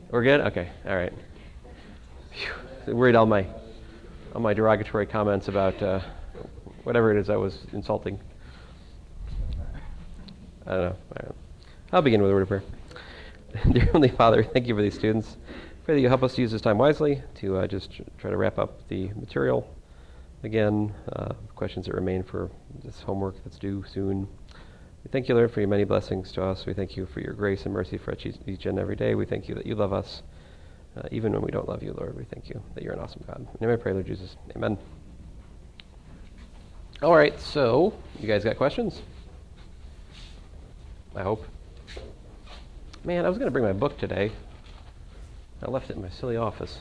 We're good? Okay, all right. Phew. Worried all my derogatory comments about whatever it is I was insulting. I don't know. I'll begin with a word of prayer. Dear Heavenly Father, thank you for these students. Pray that you help us to use this time wisely to just try to wrap up the material. Again, questions that remain for this homework that's due soon. We thank you, Lord, for your many blessings to us. We thank you for your grace and mercy for each and every day. We thank you that you love us, even when we don't love you, Lord. We thank you that you're an awesome God. In your name I pray, Lord Jesus. Amen. All right, so you guys got questions? I hope. Man, I was going to bring my book today. I left it in my silly office.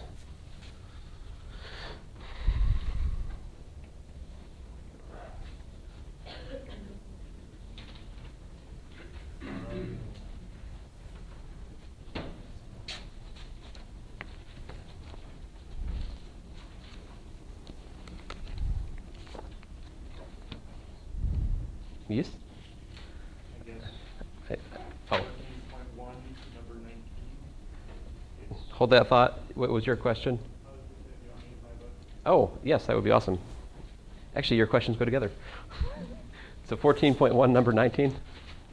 Yes? I guess. Oh. 14.1, number 19. Hold that thought. What was your question? Oh, yes, that would be awesome. Actually, your questions go together. So 14.1, number 19?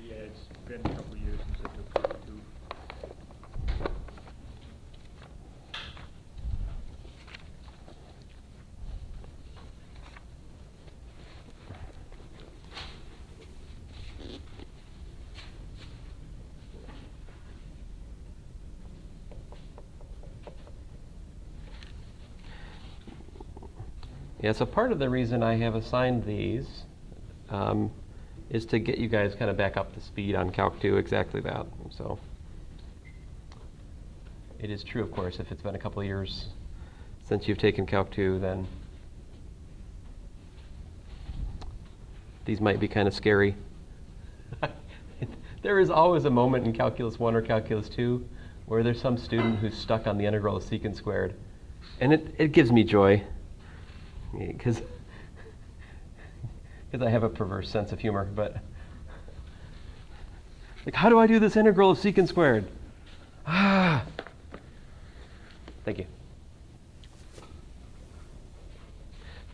Yeah, it's been a couple years since I took it too. Yeah, so part of the reason I have assigned these is to get you guys kind of back up to speed on Calc 2, exactly that. So it is true, of course, if it's been a couple of years since you've taken Calc 2, then these might be kind of scary. There is always a moment in Calculus 1 or Calculus 2 where there's some student who's stuck on the integral of secant squared. And it gives me joy, because I have a perverse sense of humor, but like, how do I do this integral of secant squared? Ah. Thank you.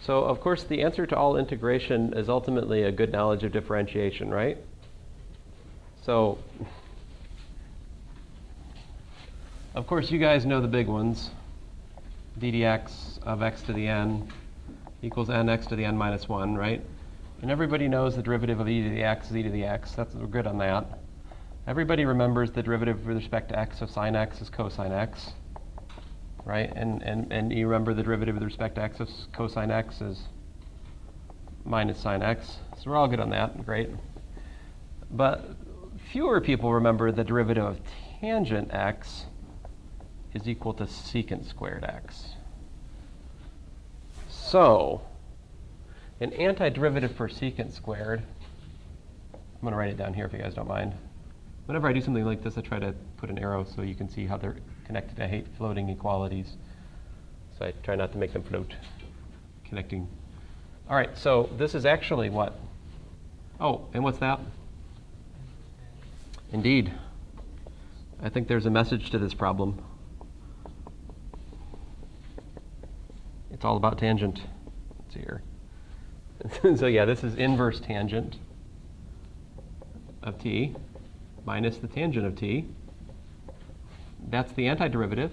So, of course, the answer to all integration is ultimately a good knowledge of differentiation, right? So, of course, you guys know the big ones. d dx of x to the n equals nx to the n minus 1, right? And everybody knows the derivative of e to the x is e to the x. We're good on that. Everybody remembers the derivative with respect to x of sine x is cosine x, right? And you remember the derivative with respect to x of cosine x is minus sine x. So we're all good on that. Great. But fewer people remember the derivative of tangent x is equal to secant squared x. So, an antiderivative for secant squared, I'm going to write it down here if you guys don't mind. Whenever I do something like this, I try to put an arrow so you can see how they're connected. I hate floating equalities, so I try not to make them float. Connecting. All right, so this is actually what? Oh, and what's that? Indeed. I think there's a message to this problem. It's all about tangent. Let's see here. So yeah, this is inverse tangent of t minus the tangent of t. That's the antiderivative.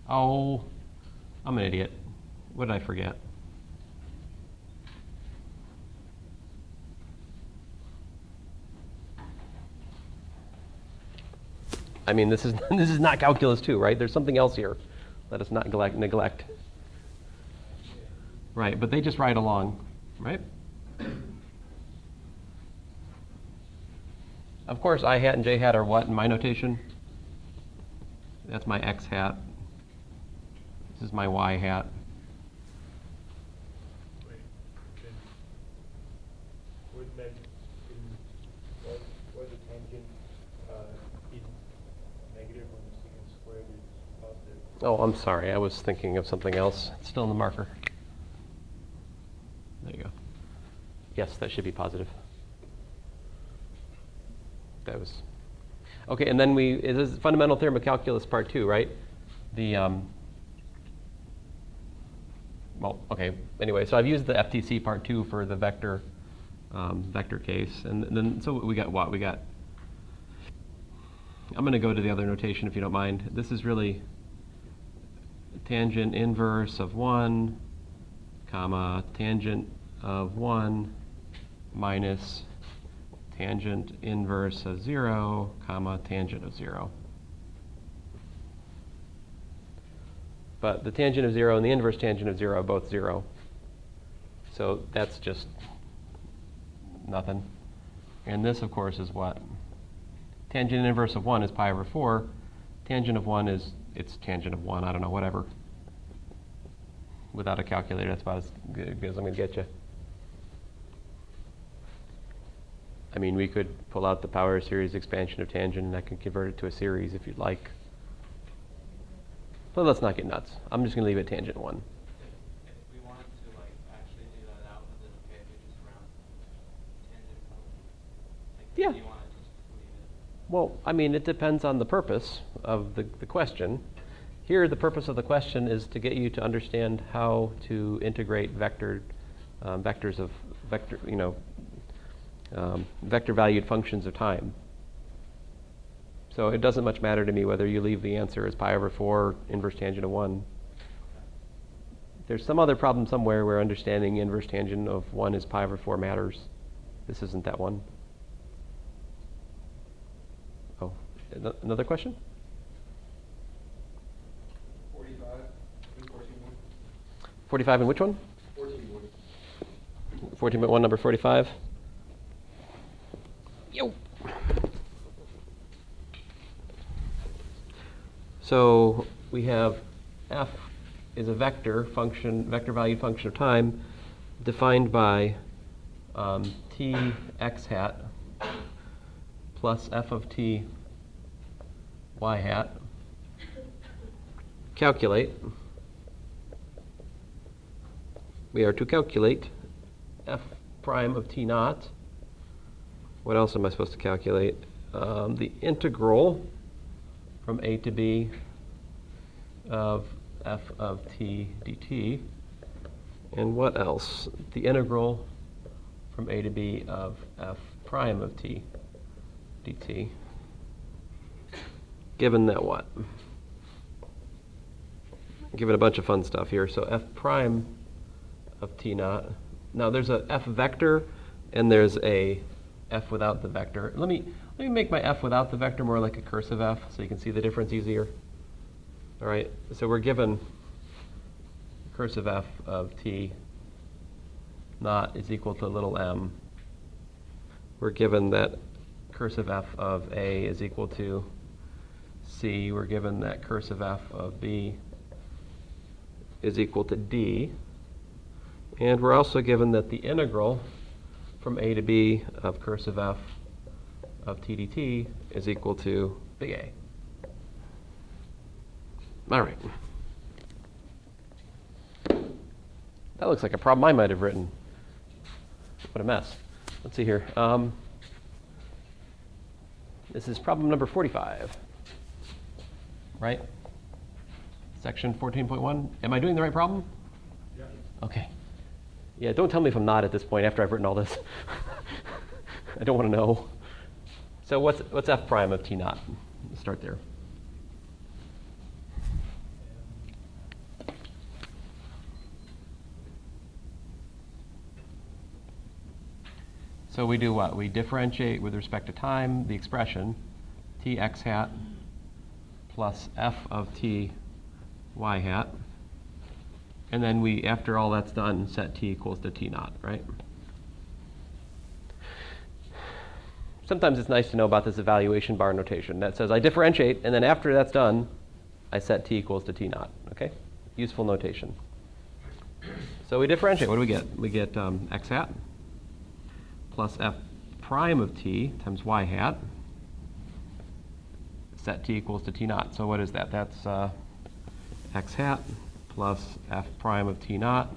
Oh, I'm an idiot. What did I forget? I mean, this is not calculus 2, right? There's something else here. Let us not neglect. Right, but they just ride along, right? Of course, I hat and j hat are what in my notation? That's my x hat. This is my y hat. Wait, then wouldn't that was the tangent in negative when the secant squared is positive? Oh, I'm sorry. I was thinking of something else. It's still in the marker. There you go. Yes, that should be positive. That was. Okay, and then this is fundamental theorem of calculus part 2, right? Well, okay, anyway, so I've used the FTC part 2 for the vector case. And then, so we got what? I'm going to go to the other notation if you don't mind. This is really tangent inverse of 1, comma, tangent of 1 minus tangent inverse of 0, comma, tangent of 0. But the tangent of 0 and the inverse tangent of 0 are both 0. So that's just nothing. And this, of course, is what? Tangent inverse of 1 is pi over 4. Tangent of 1 is, it's tangent of 1, I don't know, whatever. Without a calculator, that's about as good as I'm going to get you. I mean, we could pull out the power series expansion of tangent, and I can convert it to a series if you'd like. But let's not get nuts. I'm just going to leave it tangent 1. If we wanted to actually do that out, is it okay if we just round tangent 1? Yeah. Do you want to just leave it? Well, I mean, it depends on the purpose of the question. Here, the purpose of the question is to get you to understand how to integrate vectors of vector valued functions of time. So it doesn't much matter to me whether you leave the answer as pi over 4 or inverse tangent of 1. There's some other problem somewhere where understanding inverse tangent of 1 is pi over 4 matters. This isn't that one. Oh, another question? 45 and 14.1. 45 and which one? 14.1. 14.1, number 45. Yo. So we have f is a vector valued function of time defined by t x hat plus f of t y hat. Calculate. We are to calculate f prime of t naught. What else am I supposed to calculate? The integral from a to b of f of t dt. And what else? The integral from a to b of f prime of t dt. Given that what? Given a bunch of fun stuff here. So f prime of t naught. Now there's a f vector and there's a f without the vector. Let me make my f without the vector more like a cursive f so you can see the difference easier. All right, so we're given cursive f of t naught is equal to little m. We're given that cursive f of a is equal to c. We're given that cursive f of b is equal to d. And we're also given that the integral from a to b of cursive f of t dt is equal to big A. All right. That looks like a problem I might have written. What a mess. Let's see here. This is problem number 45, right? Section 14.1. Am I doing the right problem? Yeah. Okay. Yeah, don't tell me if I'm not at this point after I've written all this. I don't want to know. So what's f prime of t naught? Let's start there. So we do what? We differentiate with respect to time the expression t x hat plus f of t y hat. And then we, after all that's done, set t equals to t naught, right? Sometimes it's nice to know about this evaluation bar notation that says I differentiate, and then after that's done, I set t equals to t naught, okay? Useful notation. So we differentiate. What do we get? We get x hat plus f prime of t times y hat. Set t equals to t naught. So what is that? That's x hat plus f prime of t naught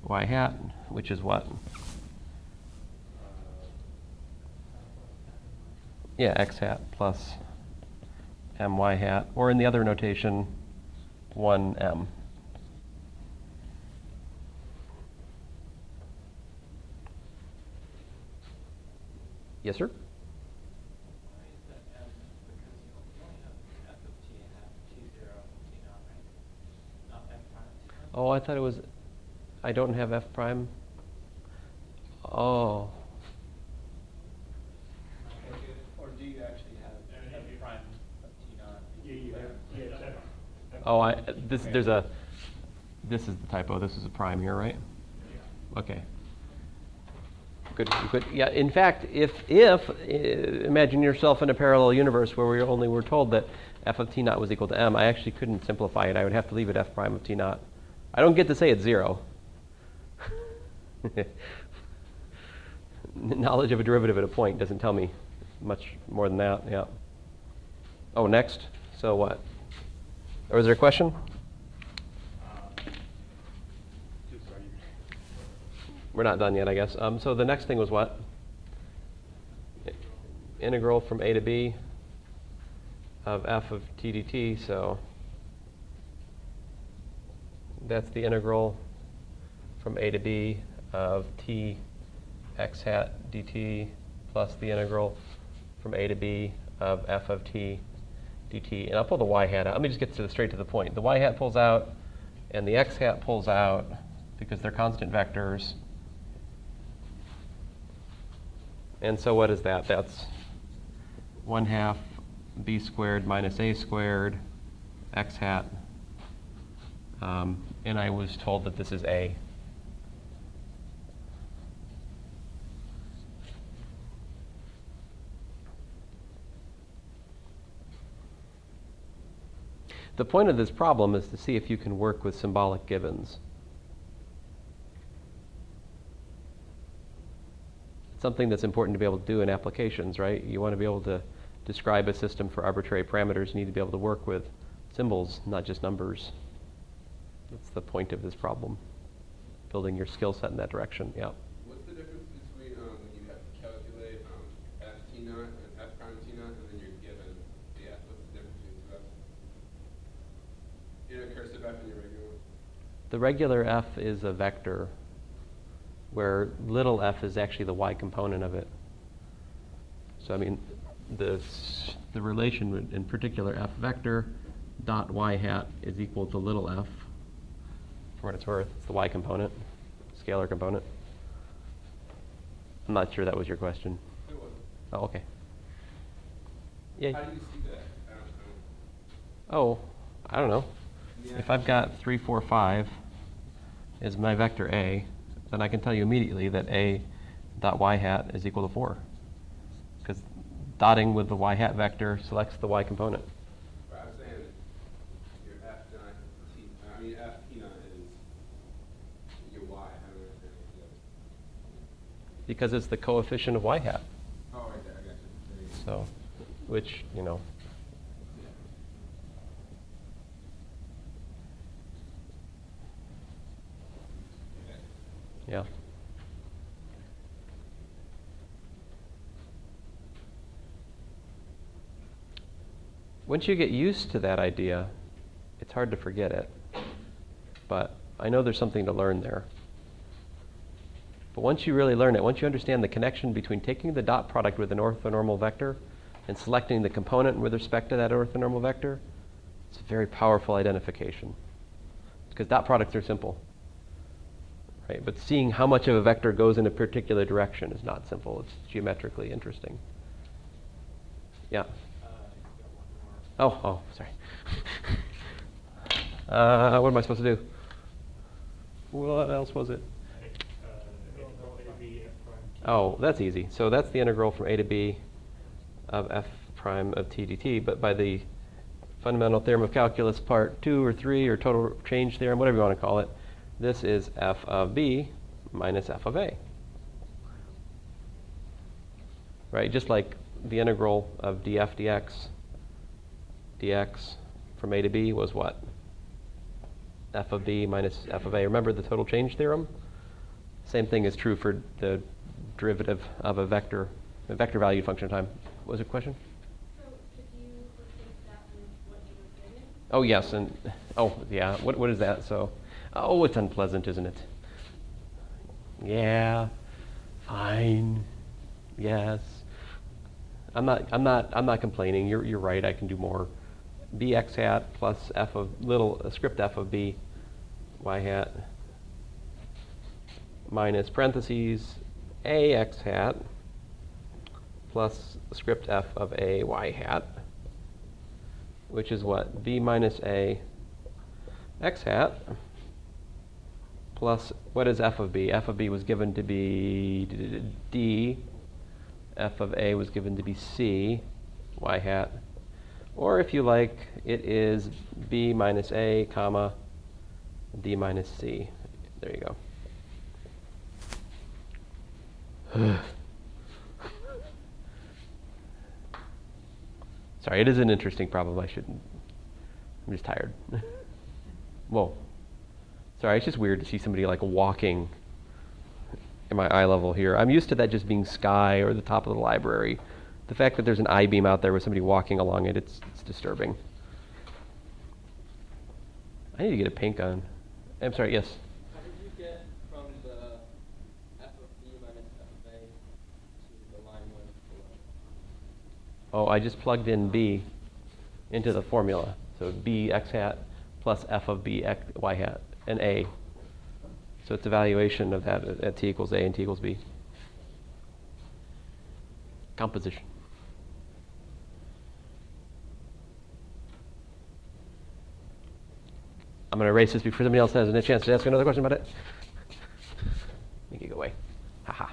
y hat, which is what? Yeah, x hat plus my hat, or in the other notation, 1m. Yes, sir? Why is that M? Because you only have f of t and f of t0 and t naught, right? Not f prime of t naught? Oh, I thought it was, I don't have f prime. Oh, Or do you actually have f prime of t naught? Yeah, you have, yeah, it's F. oh, this is the typo. This is a prime here, right? Yeah. Okay. Good. Good. Yeah. In fact, if imagine yourself in a parallel universe where we only were told that f of t naught was equal to m, I actually couldn't simplify it. I would have to leave it f prime of t naught. I don't get to say it's 0. Knowledge of a derivative at a point doesn't tell me much more than that. Yeah. Oh, next. So what? Or is there a question? Sorry. We're not done yet, I guess. So the next thing was what? Integral from a to b of f of t dt. So that's the integral from a to b of t x hat dt plus the integral from a to b of f of t dt. And I'll pull the y hat out. Let me just get straight to the point. The y hat pulls out, and the x hat pulls out because they're constant vectors. And so what is that? That's 1/2 b squared minus a squared x hat. And I was told that this is a. The point of this problem is to see if you can work with symbolic givens. It's something that's important to be able to do in applications, right? You want to be able to describe a system for arbitrary parameters. You need to be able to work with symbols, not just numbers. That's the point of this problem, building your skill set in that direction. Yeah. What's the difference between when you have to calculate f t naught and f prime t naught, and then you're given the f? What's the difference between two f's? You know, cursive f and your regular one? The regular f is a vector, where little f is actually the y component of it. So I mean, the relation would, in particular, f vector dot y hat is equal to little f. For what it's worth, it's the y component, scalar component. I'm not sure that was your question. It wasn't. Oh, okay. Yeah. How do you see that? I don't know. Oh, I don't know. Yeah. If I've got 3, 4, 5 is my vector a, then I can tell you immediately that a dot y hat is equal to 4. Because dotting with the y hat vector selects the y component. But I'm saying your f naught t, I mean f t naught is your y. I don't understand what it is. Because it's the coefficient of y hat. Oh, right there. I got you. There you go. So, which, you know, Yeah. yeah. Once you get used to that idea, it's hard to forget it. But I know there's something to learn there. But once you really learn it, once you understand the connection between taking the dot product with an orthonormal vector and selecting the component with respect to that orthonormal vector, it's a very powerful identification. Because dot products are simple. Right? But seeing how much of a vector goes in a particular direction is not simple. It's geometrically interesting. Yeah. Oh, sorry. What am I supposed to do? What else was it? Integral A to B f prime t. Oh, that's easy. So that's the integral from a to b of f prime of t dt. But by the fundamental theorem of calculus part 2 or 3 or total change theorem, whatever you want to call it, this is f of b minus f of a. Right? Just like the integral of df dx from a to b was what? F of b minus f of a. Remember the total change theorem? Same thing is true for the derivative of a vector valued function of time. What was the question? So could you replace that with what you were given? Oh, yes, and, oh, yeah, what is that? So, oh, it's unpleasant, isn't it? Yeah, fine, yes. I'm not complaining. You're right, I can do more. Bx hat plus f of script f of b y hat minus parentheses ax hat plus script f of a y hat, which is what? B minus a x hat plus, what is f of b? F of b was given to be d, f of a was given to be c, y hat. Or if you like, it is b minus a, comma, d minus c. There you go. Sorry, it is an interesting problem. I'm just tired. Whoa. Sorry, it's just weird to see somebody like walking in my eye level here. I'm used to that just being sky or the top of the library. The fact that there's an I-beam out there with somebody walking along it, it's disturbing. I need to get a paint gun. I'm sorry, yes? How did you get from the f of b minus f of a to the line 1 below? Oh, I just plugged in b into the formula. So b x hat plus f of b x, y hat, and a. So it's evaluation of that at t equals a and t equals b. Composition. I'm going to erase this before somebody else has a chance to ask another question about it. Make it go away. Haha.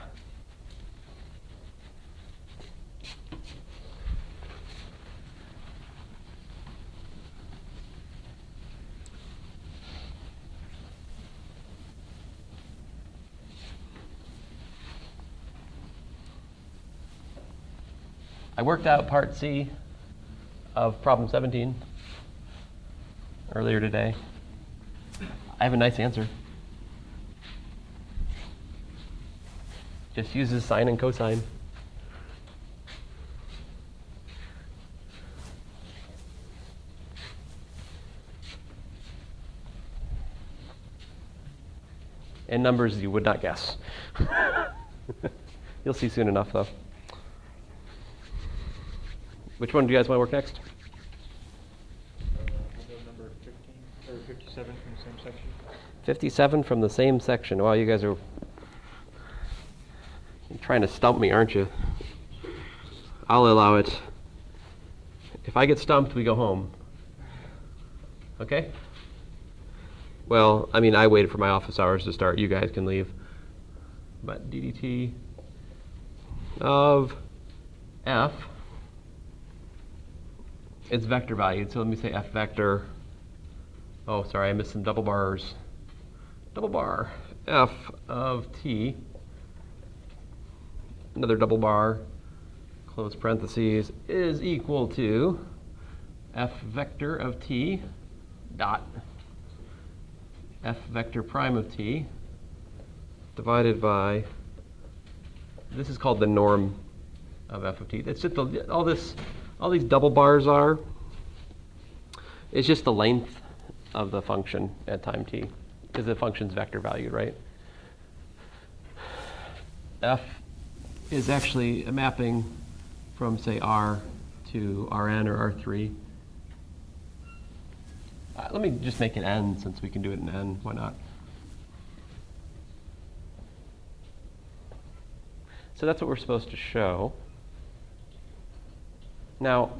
I worked out part C of problem 17 earlier today. I have a nice answer. Just uses sine and cosine. And numbers you would not guess. You'll see soon enough, though. Which one do you guys want to work next? Number 15 or 57 from the same section. 57 from the same section. Wow, you guys are trying to stump me, aren't you? I'll allow it. If I get stumped, we go home. Okay? Well, I mean, I waited for my office hours to start. You guys can leave. But ddt of f, it's vector valued. So let me say f vector. Oh, sorry, I missed some double bars. Double bar. F of t, another double bar, close parentheses, is equal to f vector of t dot f vector prime of t divided by, this is called the norm of f of t. It's just all these double bars are, it's just the length of the function at time t, because the function's vector valued, right? F is actually a mapping from, say, R to Rn or R3. Let me just make it n, since we can do it in n. Why not? So that's what we're supposed to show. Now,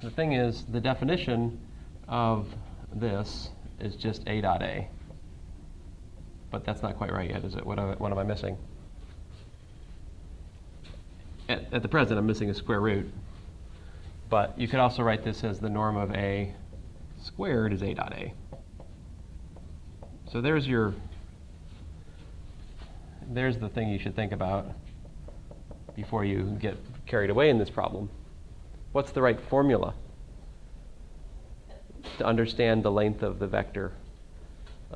the thing is, the definition of this is just a dot a. But that's not quite right yet, is it? What am I missing? At the present, I'm missing a square root. But you could also write this as the norm of a squared is a dot a. So there's the thing you should think about before you get carried away in this problem. What's the right formula to understand the length of the vector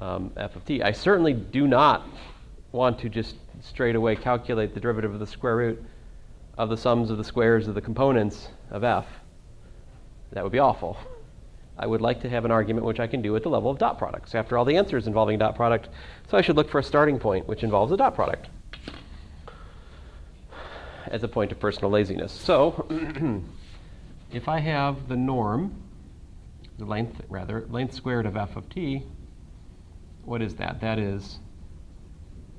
f of t? I certainly do not want to just straight away calculate the derivative of the square root of the sums of the squares of the components of f, that would be awful. I would like to have an argument which I can do at the level of dot products. After all, the answer is involving dot product, so I should look for a starting point which involves a dot product as a point of personal laziness. So if I have the norm, the length squared of f of t, what is that? That is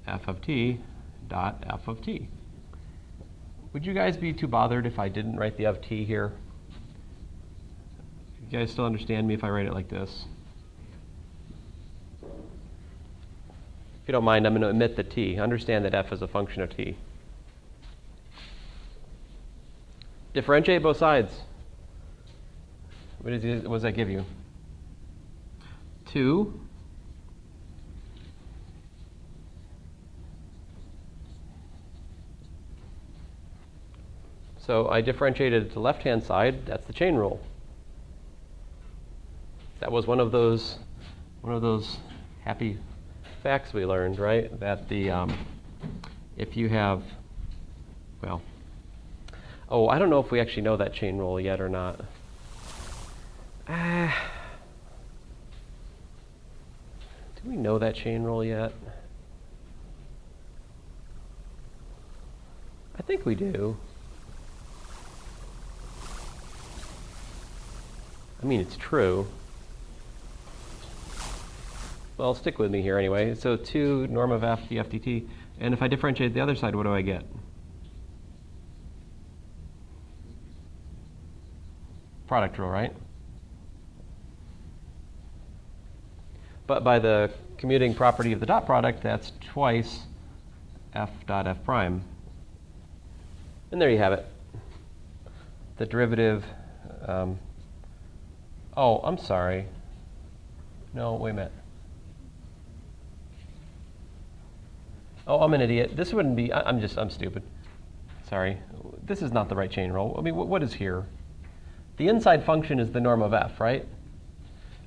f of t dot f of t. Would you guys be too bothered if I didn't write the f of t here? You guys still understand me if I write it like this? If you don't mind, I'm going to omit the t. Understand that f is a function of t. Differentiate both sides. What does that give you? 2 So I differentiated the left-hand side. That's the chain rule. That was one of those happy facts we learned, right? That the if you have, well, oh, I don't know if we actually know that chain rule yet or not. Do we know that chain rule yet? I think we do. I mean, it's true. Well, stick with me here anyway. So 2 norm of f df dt. And if I differentiate the other side, what do I get? Product rule, right? But by the commuting property of the dot product, that's twice f dot f prime. And there you have it. The derivative. Oh, I'm sorry. No, wait a minute. Oh, I'm an idiot. This wouldn't be, I'm stupid. Sorry. This is not the right chain rule. I mean, what is here? The inside function is the norm of f, right?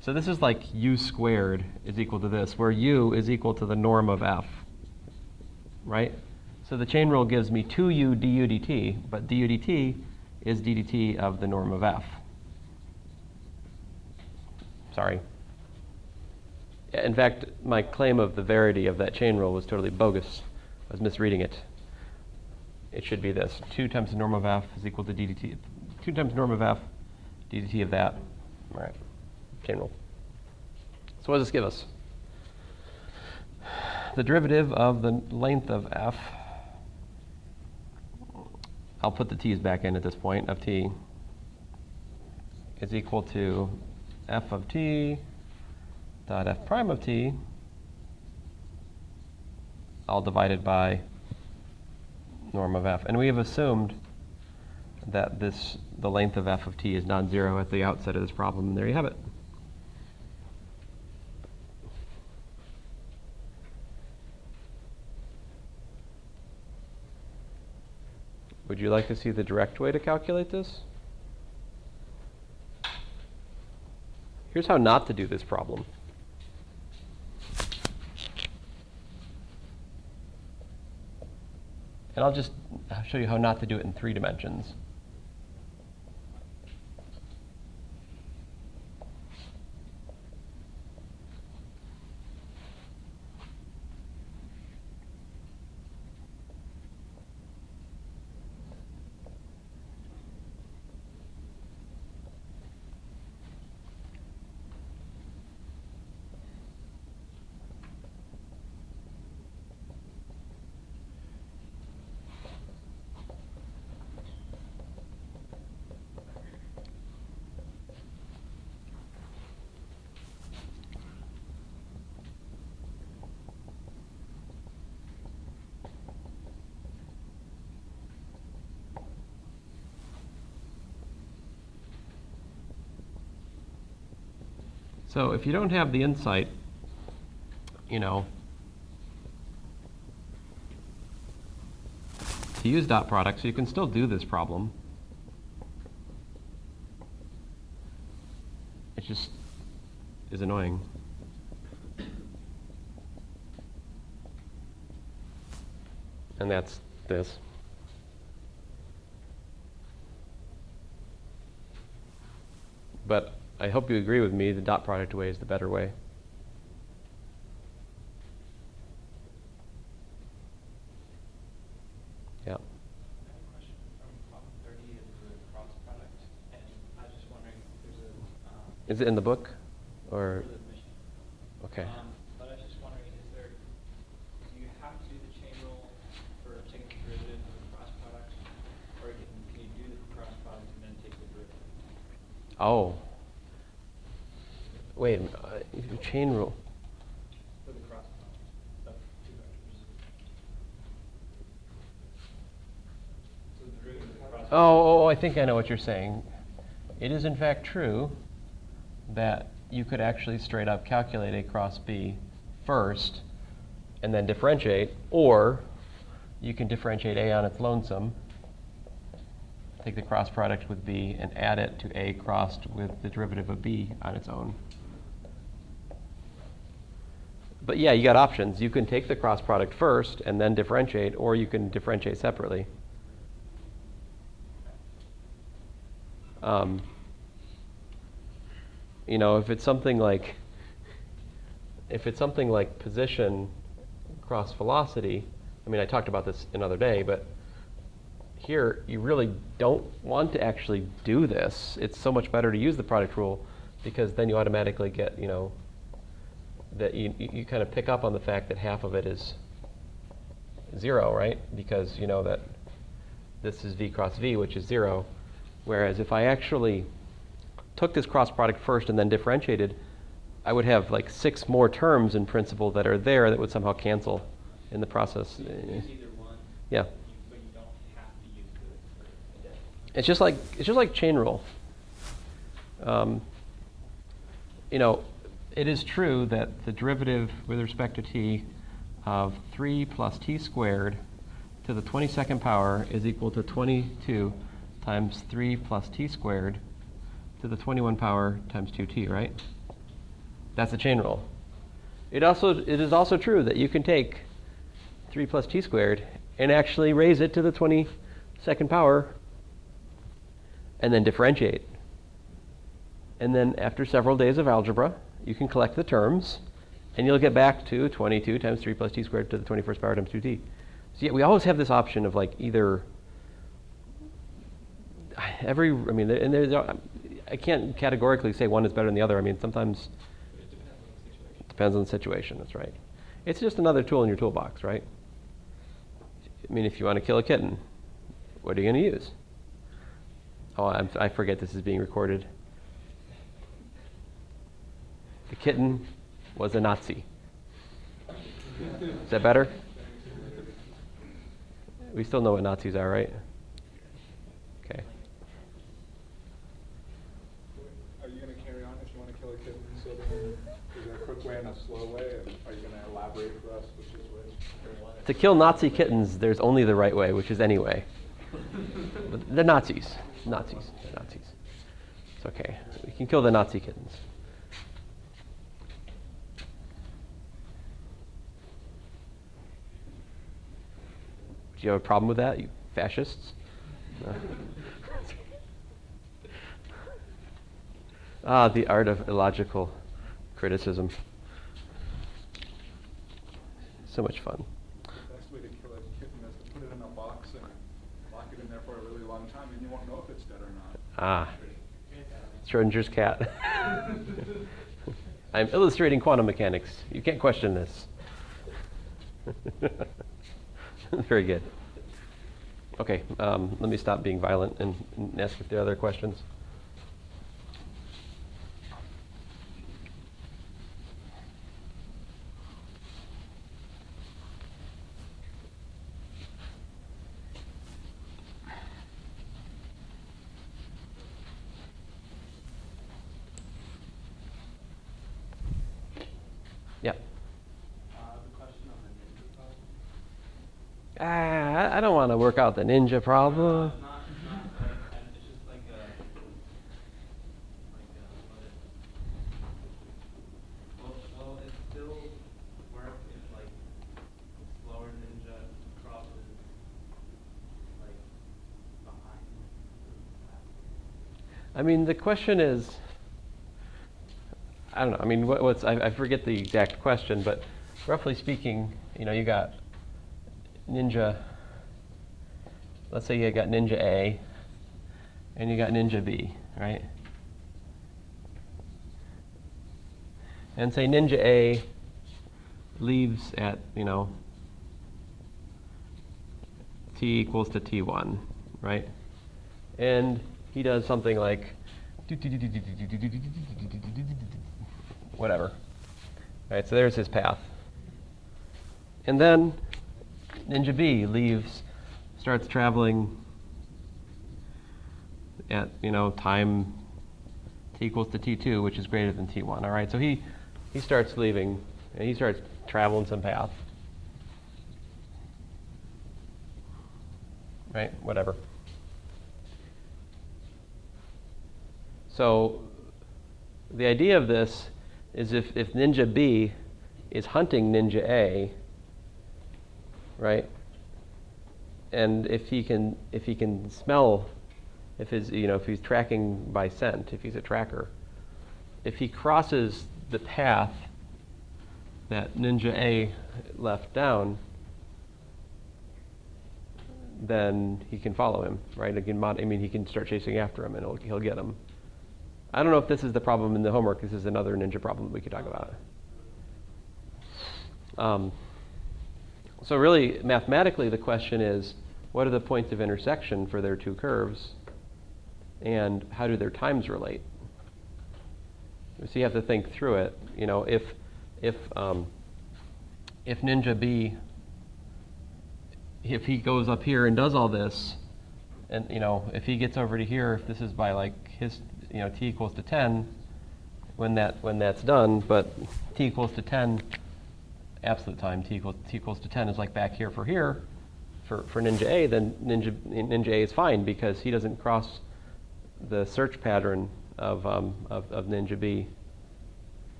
So this is like u squared is equal to this, where u is equal to the norm of f, right? So the chain rule gives me 2u du dt, but du dt is ddt of the norm of f. Sorry. In fact, my claim of the verity of that chain rule was totally bogus. I was misreading it. It should be this. 2 times the norm of f is equal to ddt. 2 times norm of f, ddt of that. All right. Chain rule. So what does this give us? The derivative of the length of f, I'll put the t's back in at this point, of t, is equal to f of t dot f prime of t, all divided by norm of f. And we have assumed that the length of f of t is non-zero at the outset of this problem, and there you have it. Would you like to see the direct way to calculate this? Here's how not to do this problem. And I'll just show you how not to do it in 3 dimensions. So if you don't have the insight, to use dot products, you can still do this problem. It just is annoying. And that's this. But I hope you agree with me, the dot product way is the better way. Yeah. I have a question from problem 30 is the cross product, and I was just wondering if there's a Is it in the book? Or for the mission. okay. But I was just wondering, do you have to do the chain rule for taking the derivative of the cross product, or can you do the cross product and then take the derivative? Oh. Wait, chain rule. For the cross product of two vectors. So the derivative of the cross product. Oh, I think I know what you're saying. It is in fact true that you could actually straight up calculate A cross B first and then differentiate, or you can differentiate A on its lonesome, take the cross product with B and add it to A crossed with the derivative of B on its own. But yeah, you got options. You can take the cross product first and then differentiate, or you can differentiate separately. You know, if it's something like position cross velocity, I mean, I talked about this another day, but here you really don't want to actually do this. It's so much better to use the product rule, because then you automatically get, you know, that you kind of pick up on the fact that half of it is 0, right? Because you know that this is V cross V, which is 0. Whereas if I actually took this cross product first and then differentiated, I would have like 6 more terms in principle that are there that would somehow cancel in the process. So you can use either one. Yeah. But you don't have to use the addition. It's just like chain rule. You know, it is true that the derivative with respect to t of 3 plus t squared to the 22nd power is equal to 22 times 3 plus t squared to the 21 power times 2t, right? That's the chain rule. It is also true that you can take 3 plus t squared and actually raise it to the 22nd power and then differentiate. And then after several days of algebra, you can collect the terms, and you'll get back to 22 times 3 plus t squared to the 21st power times 2t. So yeah, we always have this option of like either I can't categorically say one is better than the other. I mean, sometimes It depends on the situation. it depends on the situation. That's right. It's just another tool in your toolbox, right? I mean, if you want to kill a kitten, what are you going to use? Oh, I forget this is being recorded. The kitten was a Nazi. Is that better? We still know what Nazis are, right? Okay. Are you going to carry on if you want to kill a kitten? So then, is there a quick way and a slow way? And are you going to elaborate for us which is which? To kill Nazi kittens, there's only the right way, which is any way. But they're Nazis. They're Nazis. It's okay. We can kill the Nazi kittens. Do you have a problem with that, you fascists? No. The art of illogical criticism. So much fun. The best way to kill a kitten is to put it in a box and lock it in there for a really long time, and you won't know if it's dead or not. Ah, Schrodinger's cat. I'm illustrating quantum mechanics. You can't question this. Very good. Okay, let me stop being violent and ask if there are other questions. Yeah. The question on the ninja problem? I don't want to work out the ninja problem. Not and it's just like what will it still work if like slower ninja crosses like behind? I mean, the question is, I don't know. I mean, I forget the exact question, but roughly speaking, you got Ninja. Let's say you got Ninja A, and you got Ninja B, right? And say Ninja A leaves at, t equals to t1, right? And he does something like whatever. Right, so there's his path. And then Ninja B starts traveling at, time t equals to t2, which is greater than t1. All right, so he starts leaving, and he starts traveling some path. Right, whatever. So the idea of this is if Ninja B is hunting Ninja A, right? And if he can smell, if he's tracking by scent, if he's a tracker, if he crosses the path that Ninja A left down, then he can follow him, right? He can start chasing after him, and he'll get him. I don't know if this is the problem in the homework. This is another ninja problem we could talk about. So really, mathematically, the question is, what are the points of intersection for their two curves, and how do their times relate? So you have to think through it. If Ninja B, if he goes up here and does all this, and if he gets over to here, if this is by like his t equals to 10, when that's done, but t equals to 10 absolute time, t equals to 10 is like back here for Ninja A, then Ninja A is fine because he doesn't cross the search pattern of Ninja B.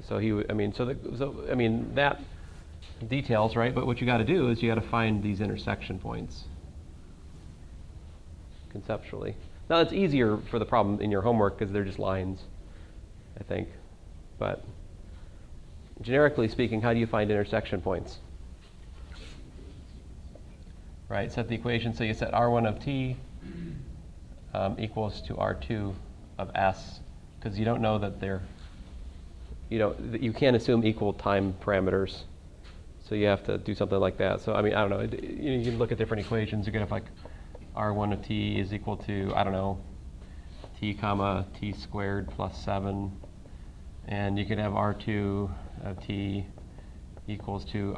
So that details, right? But what you got to do is you got to find these intersection points conceptually. Now it's easier for the problem in your homework because they're just lines, I think. But generically speaking, how do you find intersection points? Right, set the equation. So you set R1 of t equals to R2 of s, because you don't know that you can't assume equal time parameters. So you have to do something like that. So I don't know. You can look at different equations. You can have like R1 of t is equal to, t comma t squared plus 7. And you could have R2 of t equals to,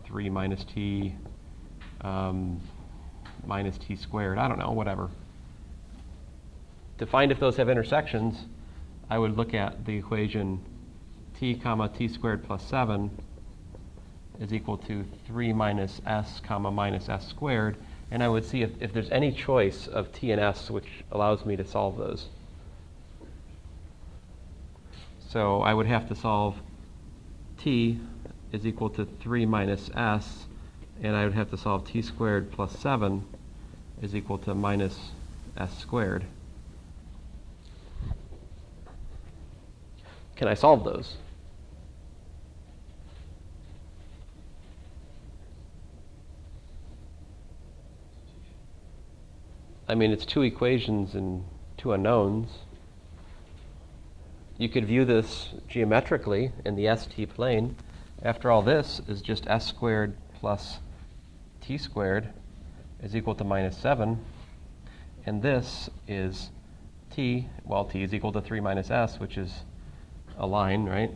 3 minus t minus t squared. Whatever. To find if those have intersections, I would look at the equation t comma t squared plus 7 is equal to 3 minus s comma minus s squared, and I would see if there's any choice of t and s which allows me to solve those. So I would have to solve t is equal to 3 minus s, and I would have to solve t squared plus 7 is equal to minus s squared. Can I solve those? It's two equations and two unknowns. You could view this geometrically in the ST plane. After all, this is just s squared plus t squared is equal to minus 7. And this is t is equal to 3 minus s, which is a line, right?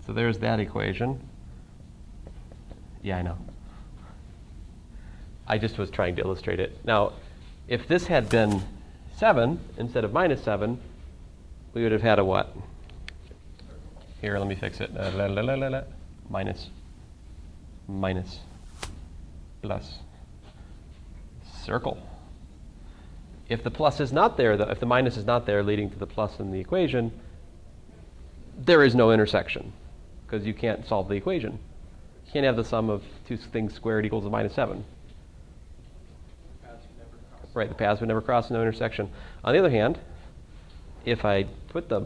So there's that equation. Yeah, I know. I just was trying to illustrate it. Now, if this had been 7 instead of minus 7, we would have had a what? Here, let me fix it. Minus, plus, circle. If the plus is not there, if the minus is not there leading to the plus in the equation, there is no intersection because you can't solve the equation. You can't have the sum of two things squared equals a minus 7. right? The paths would never cross, no intersection. On the other hand, if I put the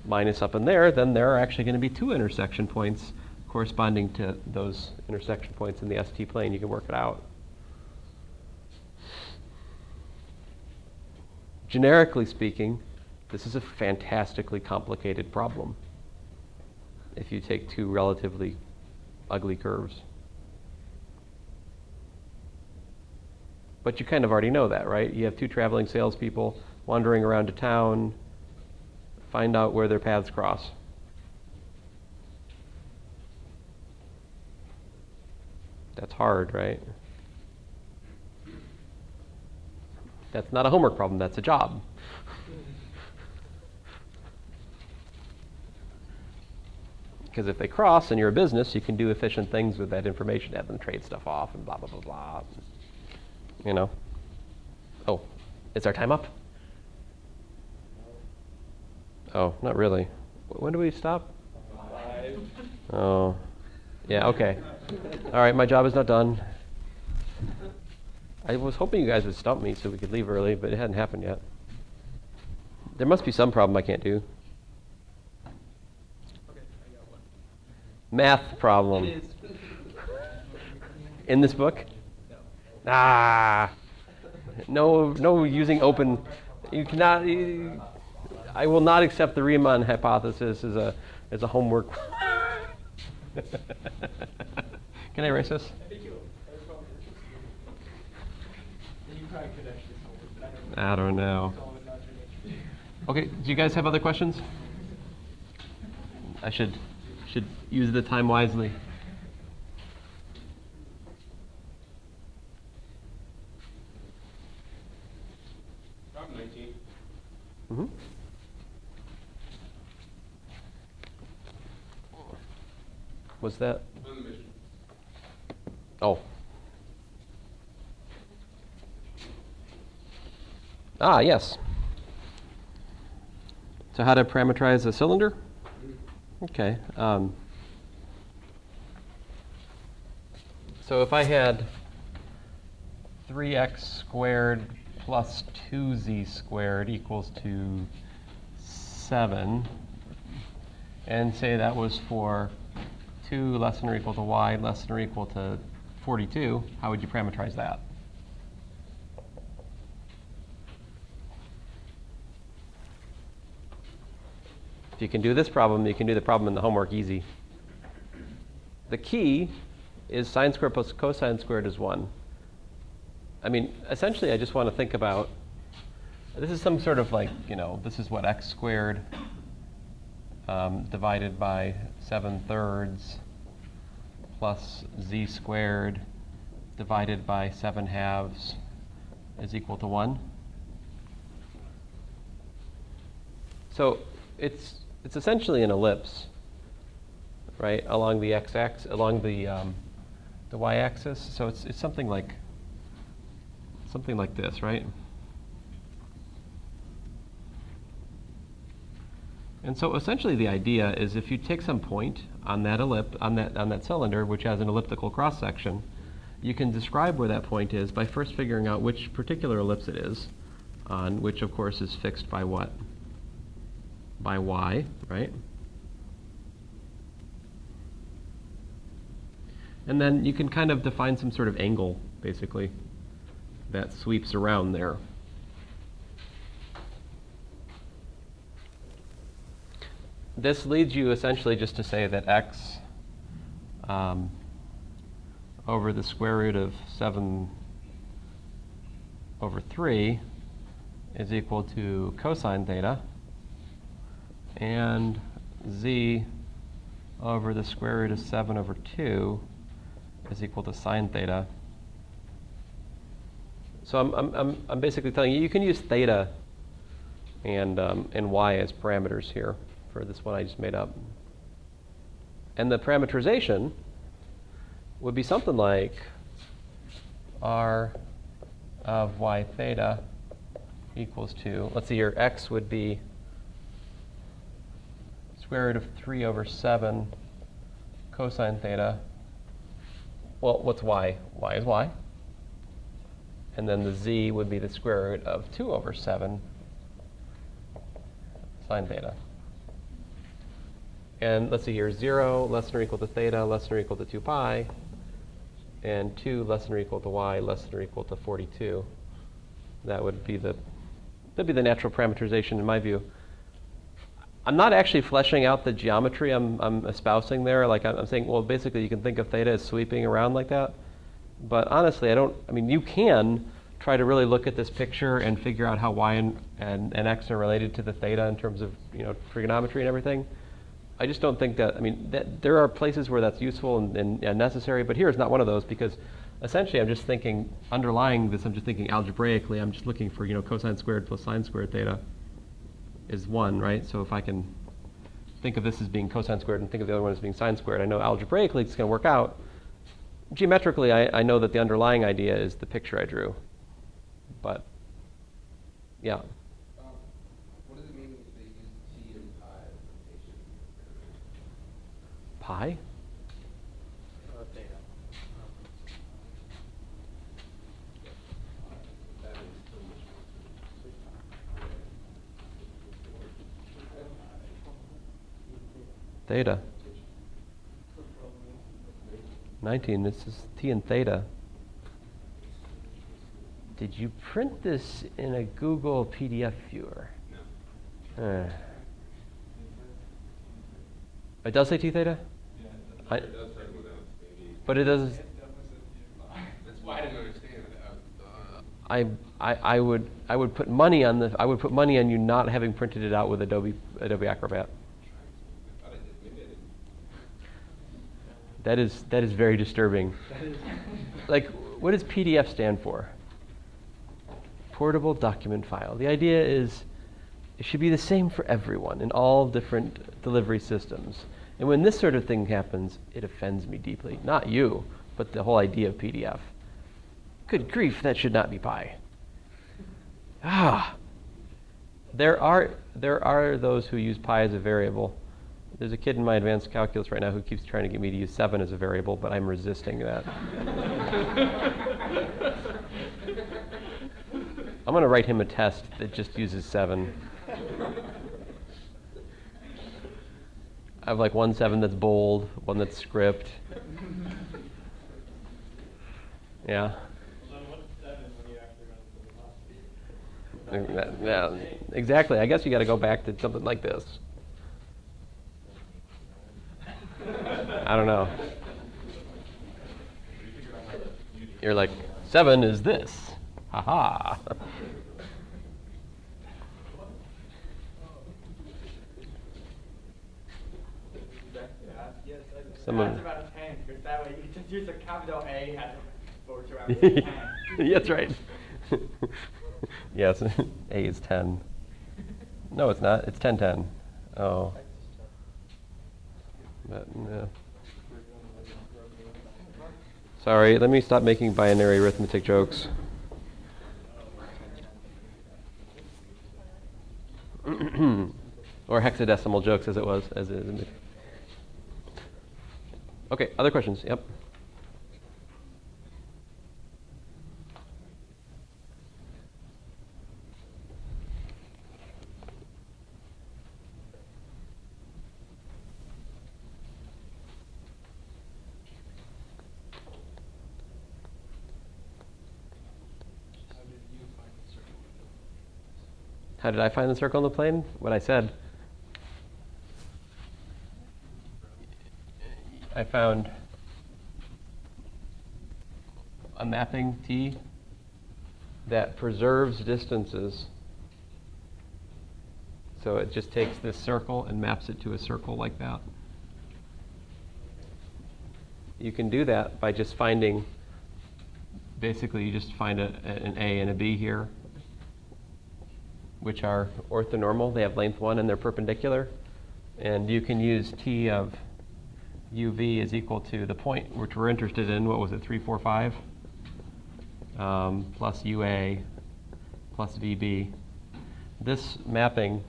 minus up in there, then there are actually going to be two intersection points corresponding to those intersection points in the ST plane. You can work it out. Generically speaking, this is a fantastically complicated problem if you take two relatively ugly curves. But you kind of already know that, right? You have two traveling salespeople wandering around a town, find out where their paths cross. That's hard, right? That's not a homework problem, that's a job. Because if they cross and you're a business, you can do efficient things with that information, have them trade stuff off and blah, blah, blah, blah. You know? Oh, is our time up? Oh, not really. When do we stop? 5. Oh, yeah, okay. All right, my job is not done. I was hoping you guys would stump me so we could leave early, but it hadn't happened yet. There must be some problem I can't do. Okay, I got one. Math problem. It is. In this book? No. Ah, no using open. You cannot. I will not accept the Riemann hypothesis as a homework. Can I erase this? I think you probably could actually solve it, but I I don't know. solve it not your nature. Okay, do you guys have other questions? I should use the time wisely. Problem 19. Mm-hmm. Was that? On the mission. Oh. Ah, yes. So how to parameterize a cylinder? Okay. So if I had 3x squared plus 2z squared equals to 7, and say that was for 2 less than or equal to y less than or equal to 42, how would you parameterize that? If you can do this problem, you can do the problem in the homework easy. The key is sine squared plus cosine squared is 1. I mean, essentially, I just want to think about, this is some sort of like, this is what x squared divided by 7/3 plus z squared divided by 7/2 is equal to 1. So it's essentially an ellipse, right, along the x-axis, along the y-axis. So it's something like this, right? And so essentially the idea is if you take some point on that on that cylinder which has an elliptical cross section, you can describe where that point is by first figuring out which particular ellipse it is on, which of course is fixed by what? By y, right? And then you can kind of define some sort of angle, basically, that sweeps around there. This leads you essentially just to say that x over the square root of 7/3 is equal to cosine theta, and z over the square root of 7/2 is equal to sine theta. So I'm basically telling you can use theta and y as parameters here for this one I just made up. And the parameterization would be something like r of y theta equals to, let's see, your x would be square root of 3/7 cosine theta. Well, what's y? Y is y. And then the z would be the square root of 2 over 7 sine theta. And let's see here, 0 less than or equal to theta less than or equal to 2 pi, and 2 less than or equal to y less than or equal to 42. That would be the natural parameterization in my view. I'm not actually fleshing out the geometry I'm espousing there. Like I'm saying, well, basically you can think of theta as sweeping around like that. But honestly, you can try to really look at this picture and figure out how y and x are related to the theta in terms of, trigonometry and everything. I just don't think that, there are places where that's useful and necessary, but here is not one of those, because essentially I'm just thinking, underlying this, I'm just thinking algebraically, I'm just looking for, cosine squared plus sine squared theta is 1, right? So if I can think of this as being cosine squared and think of the other one as being sine squared, I know algebraically it's going to work out. Geometrically, I know that the underlying idea is the picture I drew. But, yeah. What does it mean if they use t and pi as notation? Pi? Theta. That makes so much more sense. Theta. 19, this is t and theta. Did you print this in a Google PDF viewer? No. It does say t theta? Yeah, it does say without maybe. But it doesn't. That's why I didn't understand it. I would put money on you not having printed it out with Adobe Acrobat. I thought I did. Maybe I didn't. That is very disturbing. Like, what does PDF stand for? Portable document file. The idea is it should be the same for everyone in all different delivery systems. And when this sort of thing happens, it offends me deeply. Not you, but the whole idea of PDF. Good grief, that should not be pi. There are those who use pi as a variable. There's a kid in my advanced calculus right now who keeps trying to get me to use 7 as a variable, but I'm resisting that. I'm going to write him a test that just uses 7. I have like one 7 that's bold, one that's script. Yeah. Well, then what's 7 when you actually run the velocity? Yeah, exactly. I guess you got to go back to something like this. I don't know. You're like, 7 is this. Haha. Some of That's about a 10, because that way you can just use a capital A has a forward around 10. That's right. Yes, A is 10. No, it's not. It's 10. Oh. But, no. Sorry, let me stop making binary arithmetic jokes. Or hexadecimal jokes, as it was. Okay, other questions? Yep. How did I find the circle in the plane? What I said. I found a mapping T that preserves distances. So it just takes this circle and maps it to a circle like that. You can do that by just finding, basically you just find an A and a B here, which are orthonormal. They have length 1 and they're perpendicular. And you can use T of UV is equal to the point which we're interested in. What was it, 3, 4, 5? Plus UA plus VB. This mapping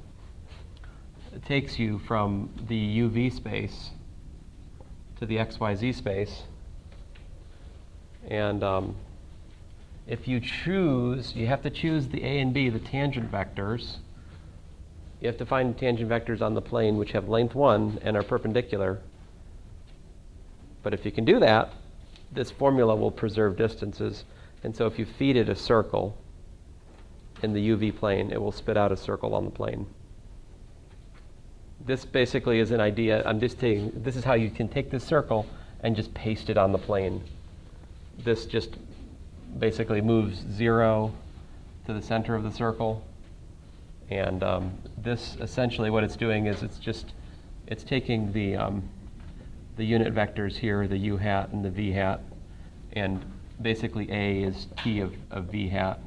takes you from the UV space to the XYZ space. And if you choose, you have to choose the A and B, the tangent vectors. You have to find tangent vectors on the plane which have length 1 and are perpendicular. But if you can do that, this formula will preserve distances. And so if you feed it a circle in the UV plane, it will spit out a circle on the plane. This basically is an idea. This is how you can take this circle and just paste it on the plane. This just basically moves 0 to the center of the circle. And this essentially what it's doing is it's taking the unit vectors here, the u hat and the v hat, and basically A is t of v hat,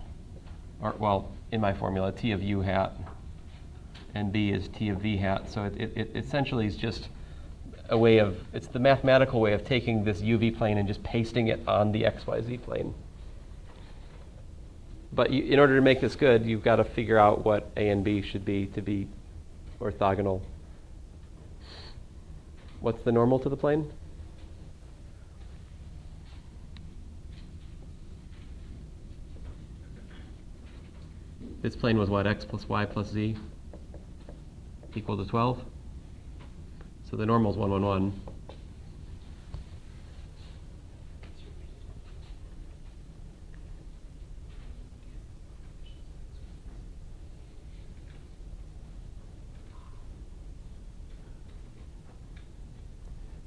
or well, in my formula, t of u hat, and B is t of v hat. So it essentially is just a way of, it's the mathematical way of taking this UV plane and just pasting it on the XYZ plane. But in order to make this good, you've got to figure out what A and B should be to be orthogonal. What's the normal to the plane? This plane was what? X plus Y plus Z equal to 12? So the normal is 1, 1, 1.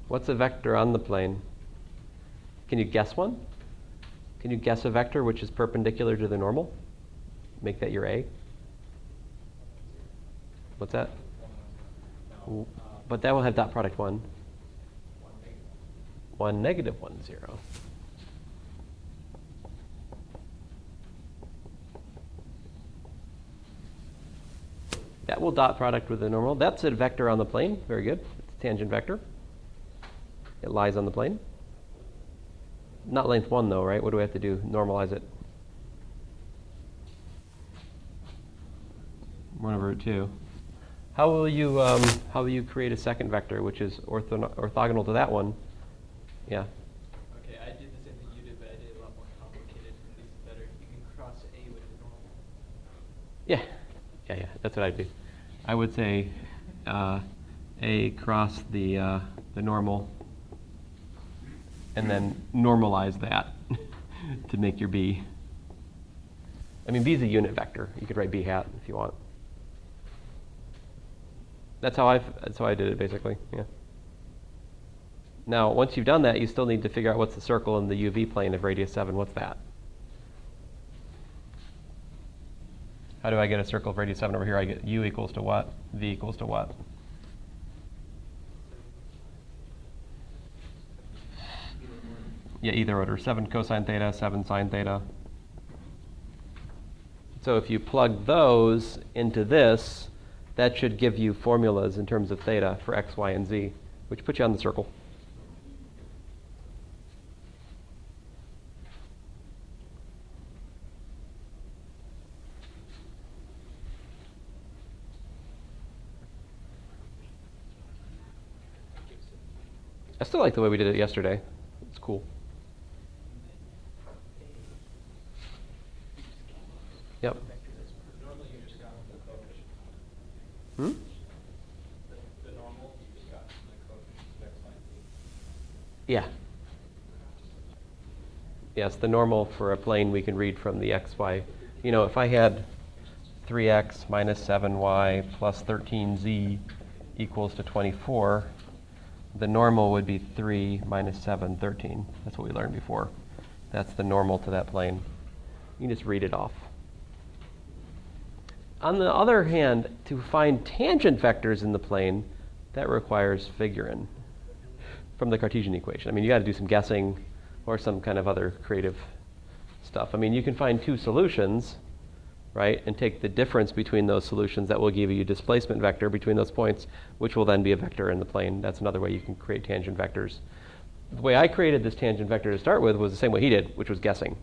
What's a vector on the plane? Can you guess one? Can you guess a vector which is perpendicular to the normal? Make that your A? What's that? But that will have dot product 1. 1, negative 1, 0. That will dot product with the normal. That's a vector on the plane. Very good. It's a tangent vector. It lies on the plane. Not length 1 though, right? What do we have to do? Normalize it. 1/2. How will you create a second vector which is orthogonal to that one? Yeah. Okay, I did the same thing you did, but I did it a lot more complicated. At least better. You can cross A with the normal. Yeah. That's what I'd do. I would say A cross the normal, and then normalize that to make your B. I mean, B is a unit vector. You could write B hat if you want. That's how I did it, basically. Yeah. Now, once you've done that, you still need to figure out what's the circle in the UV plane of radius 7. What's that? How do I get a circle of radius 7 over here? I get U equals to what? V equals to what? Yeah, either order. 7 cosine theta, 7 sine theta. So if you plug those into this, that should give you formulas in terms of theta for x, y, and z, which put you on the circle. I still like the way we did it yesterday. It's cool. Yep. Normally you just got the coefficient. Hmm? The normal you just got the coefficient of x, y, and z. Yeah. Yes, the normal for a plane we can read from the x, y. You know, if I had 3x minus 7y plus 13z equals to 24, the normal would be 3 minus 7, 13. That's what we learned before. That's the normal to that plane. You can just read it off. On the other hand, to find tangent vectors in the plane, that requires figuring from the Cartesian equation. I mean, you got to do some guessing or some kind of other creative stuff. I mean, you can find two solutions, right, and take the difference between those solutions. That will give you a displacement vector between those points, which will then be a vector in the plane. That's another way you can create tangent vectors. The way I created this tangent vector to start with was the same way he did, which was guessing.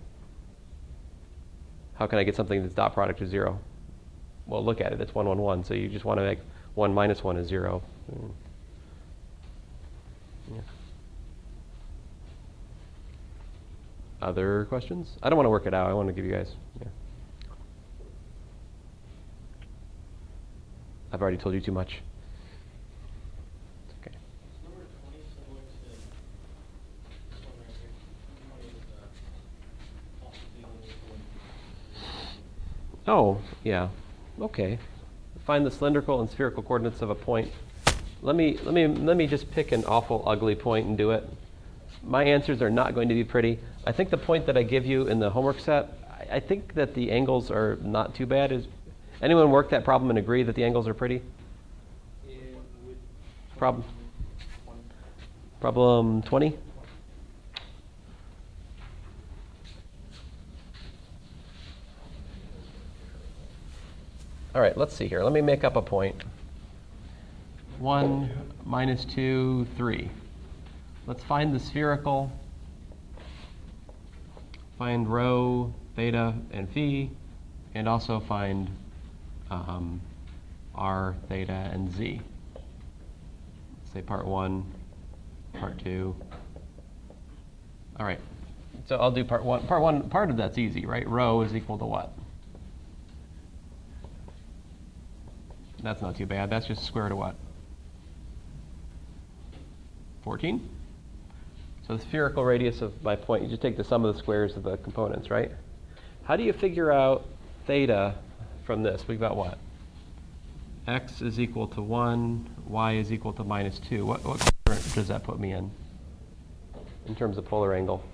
How can I get something that's dot product of 0? Well, look at it. It's 1, 1, 1. So you just want to make 1 minus 1 is 0. Yeah. Other questions? I don't want to work it out. I want to give you guys. Yeah. I've already told you too much. It's okay. Is number 20 similar to this one right here? 20 is also dealing with Oh, yeah. Okay. Find the cylindrical and spherical coordinates of a point. Let me just pick an awful ugly point and do it. My answers are not going to be pretty. I think the point that I give you in the homework set, I think that the angles are not too bad. Is anyone work that problem and agree that the angles are pretty? Problem 20? All right, let's see here. Let me make up a point. 1, -2, 3. Let's find the spherical. Find rho, theta, and phi, and also find r, theta, and z. Say part 1, part 2. All right, so I'll do part 1. Part of that's easy, right? Rho is equal to what? That's not too bad. That's just square root of what? 14? So the spherical radius of my point, you just take the sum of the squares of the components, right? How do you figure out theta from this? We've got what? X is equal to 1, y is equal to -2. What quadrant does that put me in terms of polar angle?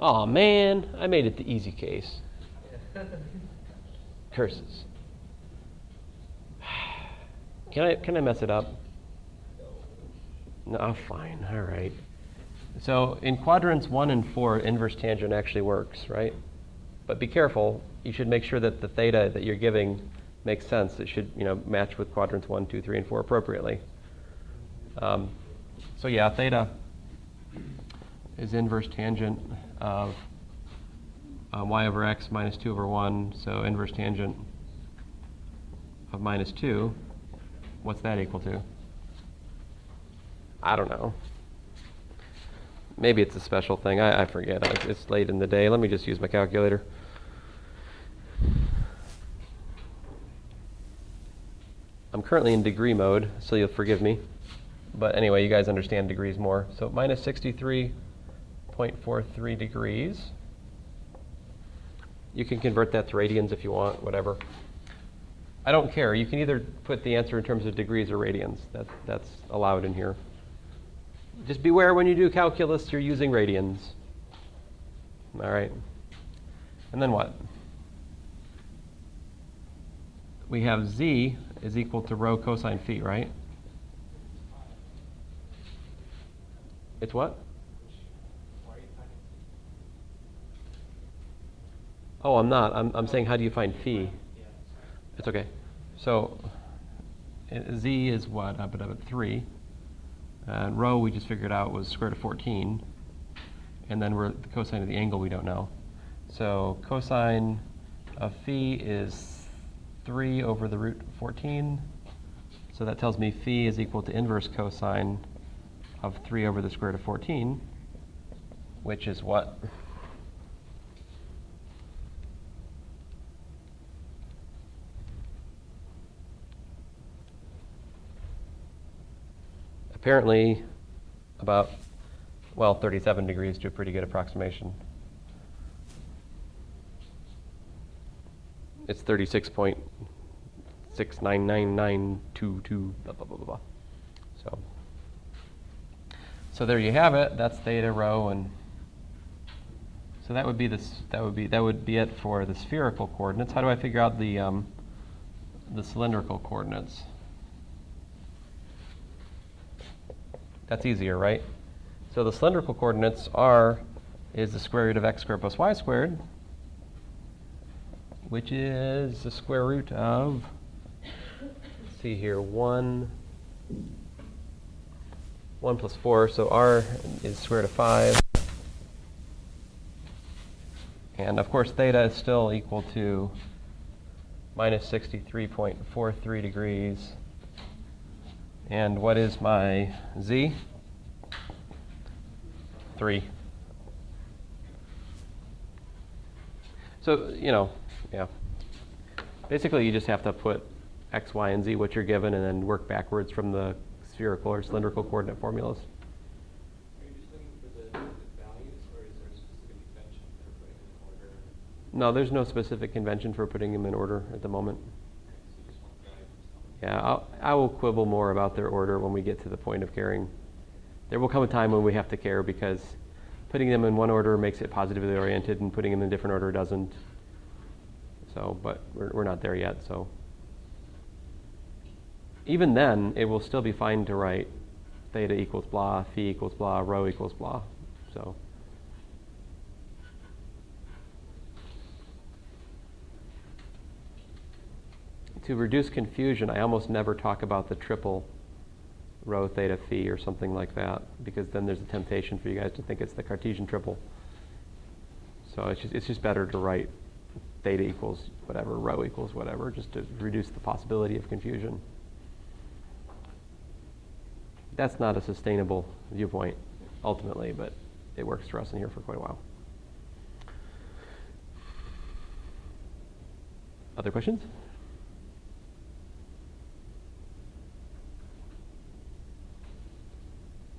Oh man, I made it the easy case. Curses. Can I mess it up? No, fine. All right. So in quadrants 1 and 4, inverse tangent actually works, right? But be careful. You should make sure that the theta that you're giving makes sense. It should, match with quadrants 1, 2, 3, and 4 appropriately. So yeah, theta is inverse tangent of y over x minus 2 over 1. So inverse tangent of -2. What's that equal to? I don't know. Maybe it's a special thing. I forget. It's late in the day. Let me just use my calculator. I'm currently in degree mode, so you'll forgive me. But anyway, you guys understand degrees more. So minus 63.43 degrees. You can convert that to radians if you want, whatever. I don't care. You can either put the answer in terms of degrees or radians. That's allowed in here. Just beware when you do calculus, you're using radians. All right. And then what? We have z is equal to rho cosine phi, right? It's what? Oh, I'm not. I'm saying how do you find phi? It's okay. So z is what? 3. And rho we just figured out was square root of 14. And then the cosine of the angle we don't know. So cosine of phi is 3 over the root 14. So that tells me phi is equal to inverse cosine of 3 over the square root of 14, which is what? Apparently about, 37 degrees to a pretty good approximation. It's 36.699922, blah, blah, blah, blah, blah. So there you have it. That's theta rho, and so that would be it for the spherical coordinates. How do I figure out the cylindrical coordinates? That's easier, right? So the cylindrical coordinates is the square root of x squared plus y squared, which is the square root of, let's see here, 1 plus 4, so r is square root of 5. And of course theta is still equal to minus 63.43 degrees. And what is my z? 3. So, yeah. Basically, you just have to put x, y, and z, what you're given, and then work backwards from the spherical or cylindrical coordinate formulas. Are you just looking for the values, or is there a specific convention for putting them in order? No, there's no specific convention for putting them in order at the moment. So you just want the value from Yeah, I will quibble more about their order when we get to the point of caring. There will come a time when we have to care because putting them in one order makes it positively oriented and putting them in a different order doesn't. So, but we're not there yet, so. Even then, it will still be fine to write theta equals blah, phi equals blah, rho equals blah, so. To reduce confusion, I almost never talk about the triple rho theta phi or something like that, because then there's a temptation for you guys to think it's the Cartesian triple. So it's just better to write theta equals whatever, rho equals whatever, just to reduce the possibility of confusion. That's not a sustainable viewpoint, ultimately, but it works for us in here for quite a while. Other questions?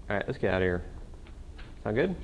All right, let's get out of here. Sound good?